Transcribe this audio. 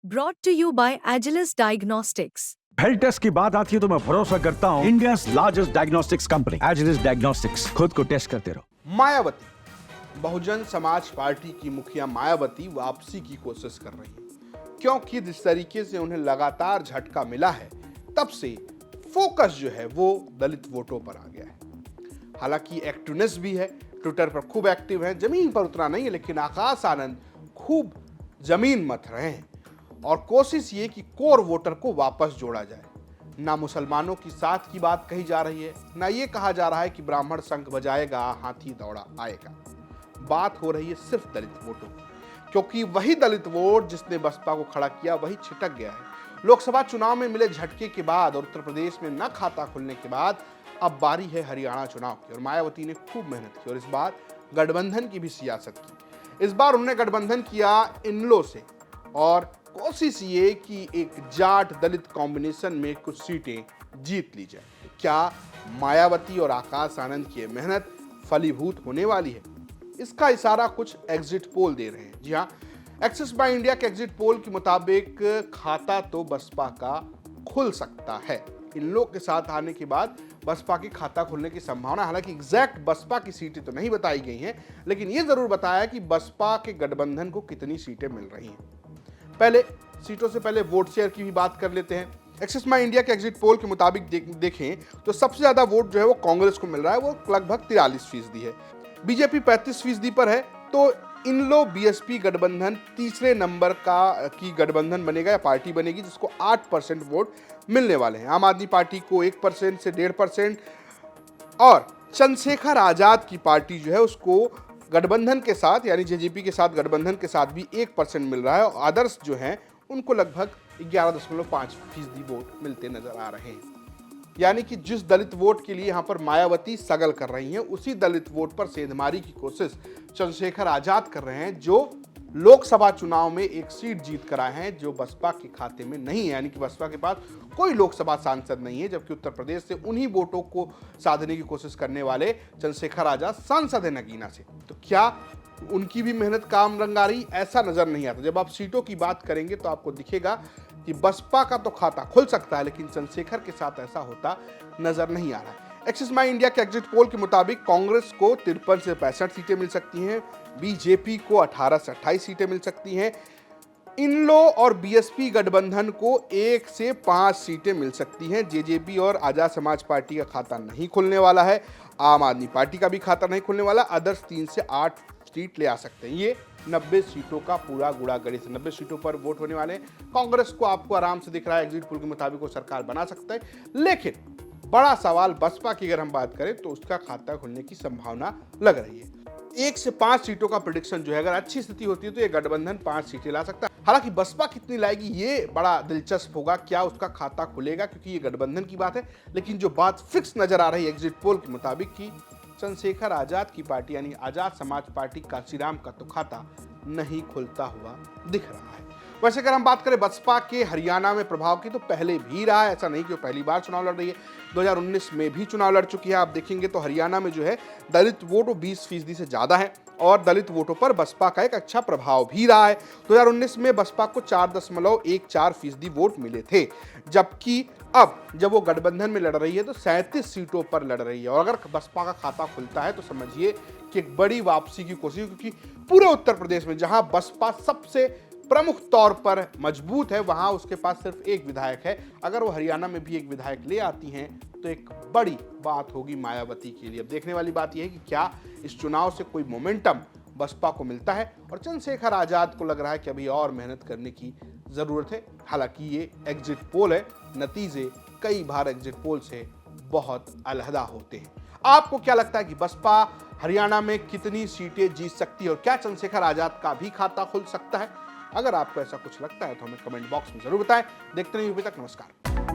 Brought to you by Agilus Diagnostics. Health test की बात आती है तो मैं भरोसा करता हूँ India's largest diagnostics company Agilus diagnostics. खुद को टेस्ट करते रहो। मायावती बहुजन समाज पार्टी की मुखिया मायावती वापसी की कोशिश कर रही है, क्योंकि जिस तरीके से उन्हें लगातार झटका मिला है तब से फोकस जो है वो दलित वोटों पर आ गया है। हालांकि एक्टिवनेस भी है, ट्विटर पर खूब एक्टिव है, जमीन पर उतना नहीं है, लेकिन आकाश आनंद खूब जमीन मत रहे हैं और कोशिश ये कि कोर वोटर को वापस जोड़ा जाए। ना मुसलमानों की साथ की बात कही जा रही है, ना ये कहा जा रहा है कि ब्राह्मण शंख बजाएगा हाथी दौड़ा आएगा। बात हो रही है सिर्फ दलित वोटों की, क्योंकि वही दलित वोट जिसने बसपा को खड़ा किया वही छिटक गया है। लोकसभा चुनाव में मिले झटके के बाद और उत्तर प्रदेश में न खाता खुलने के बाद अब बारी है हरियाणा चुनाव की, और मायावती ने खूब मेहनत की और इस बार गठबंधन की भी सियासत की। इस बार उन्होंने गठबंधन किया इनलो से और कोशिश ये कि एक जाट दलित कॉम्बिनेशन में कुछ सीटें जीत ली जाए। क्या मायावती और आकाश आनंद की मेहनत फलीभूत होने वाली है? इसका इशारा कुछ एग्जिट पोल दे रहे हैं। जी हाँ, एक्सिस बाय इंडिया के एग्जिट पोल के मुताबिक खाता तो बसपा का खुल सकता है। इन लोग के साथ आने के बाद बसपा की खाता खुलने की संभावना, हालांकि एग्जैक्ट बसपा की सीटें तो नहीं बताई गई हैं, लेकिन ये जरूर बताया कि बसपा के गठबंधन को कितनी सीटें मिल रही हैं। पहले सीटों से पहले वोट शेयर की भी बात कर लेते हैं। एक्सिस बाय इंडिया के एग्जिट पोल के मुताबिक देखें तो सबसे ज्यादा वोट जो है वो कांग्रेस को मिल रहा है, वो लगभग 43% है। बीजेपी 35% पर है, तो इनलो बीएसपी गठबंधन तीसरे नंबर की गठबंधन बनेगा या पार्टी बनेगी, जिसको 8% वोट मिलने वाले हैं। आम आदमी पार्टी को 1% से 1.5% और चंद्रशेखर आजाद की पार्टी जो है उसको गठबंधन के साथ यानी जेजेपी के साथ गठबंधन के साथ भी 1% मिल रहा है, और आदर्श जो हैं उनको लगभग 11.5% वोट मिलते नजर आ रहे हैं। यानी कि जिस दलित वोट के लिए यहाँ पर मायावती सगल कर रही हैं, उसी दलित वोट पर सेंधमारी की कोशिश चंद्रशेखर आजाद कर रहे हैं, जो लोकसभा चुनाव में एक सीट जीत कर आए हैं जो बसपा के खाते में नहीं है। यानी कि बसपा के पास कोई लोकसभा सांसद नहीं है, जबकि उत्तर प्रदेश से उन्हीं वोटों को साधने की कोशिश करने वाले चंद्रशेखर आजाद सांसद है नगीना से। तो क्या उनकी भी मेहनत काम रंग आ रही? ऐसा नजर नहीं आता। जब आप सीटों की बात करेंगे तो आपको दिखेगा कि बसपा का तो खाता खुल सकता है, लेकिन चंद्रशेखर के साथ ऐसा होता नजर नहीं आ रहा है। एक्सिस बाय इंडिया के एग्जिट पोल के मुताबिक कांग्रेस को 53 से 65 सीटें मिल सकती हैं, बीजेपी को 18 से 28 सीटें मिल सकती हैं, इनलो और बीएसपी गठबंधन को 1 से 5 सीटें मिल सकती हैं। जेजेपी और आजाद समाज पार्टी का खाता नहीं खुलने वाला है, आम आदमी पार्टी का भी खाता नहीं खुलने वाला, अदर्स 3 से 8 सीट ले आ सकते हैं। ये 90 सीटों का पूरा गुड़ा गणित है। 90 सीटों पर वोट होने वाले हैं। कांग्रेस को आपको आराम से दिख रहा है एग्जिट पोल के मुताबिक वो सरकार बना सकता है, लेकिन बड़ा सवाल बसपा की अगर हम बात करें तो उसका खाता खुलने की संभावना लग रही है। 1 से 5 सीटों का प्रेडिक्शन जो है, अगर अच्छी स्थिति होती है तो ये गठबंधन 5 सीटें ला सकता है। हालांकि बसपा कितनी लाएगी ये बड़ा दिलचस्प होगा, क्या उसका खाता खुलेगा, क्योंकि ये गठबंधन की बात है। लेकिन जो बात फिक्स नजर आ रही है एग्जिट पोल के मुताबिक की चंद्रशेखर आजाद की पार्टी यानी आजाद समाज पार्टी कांशीराम का तो खाता नहीं खुलता हुआ दिख रहा है। वैसे अगर हम बात करें बसपा के हरियाणा में प्रभाव की, तो पहले भी रहा है, ऐसा नहीं कि वो पहली बार चुनाव लड़ रही है। 2019 में भी चुनाव लड़ चुकी है। आप देखेंगे तो हरियाणा में जो है दलित वोट वो 20% से ज़्यादा है और दलित वोटों पर बसपा का एक अच्छा प्रभाव भी रहा है। 2019 में बसपा को 4.14% वोट मिले थे, जबकि अब जब वो गठबंधन में लड़ रही है तो 37 सीटों पर लड़ रही है। और अगर बसपा का खाता खुलता है तो समझिए कि एक बड़ी वापसी की कोशिश, क्योंकि पूरे उत्तर प्रदेश में जहां बसपा सबसे प्रमुख तौर पर मजबूत है वहां उसके पास सिर्फ एक विधायक है। अगर वो हरियाणा में भी एक विधायक ले आती हैं तो एक बड़ी बात होगी मायावती के लिए। अब देखने वाली बात यह है कि क्या इस चुनाव से कोई मोमेंटम बसपा को मिलता है, और चंद्रशेखर आजाद को लग रहा है कि अभी और मेहनत करने की जरूरत है। हालांकि ये एग्जिट पोल है, नतीजे कई बार एग्जिट पोल से बहुत अलहदा होते हैं। आपको क्या लगता है कि बसपा हरियाणा में कितनी सीटें जीत सकती है, और क्या चंद्रशेखर आजाद का भी खाता खुल सकता है? अगर आपको ऐसा कुछ लगता है तो हमें कमेंट बॉक्स में जरूर बताएं। देखते रहिए, अभी तक नमस्कार।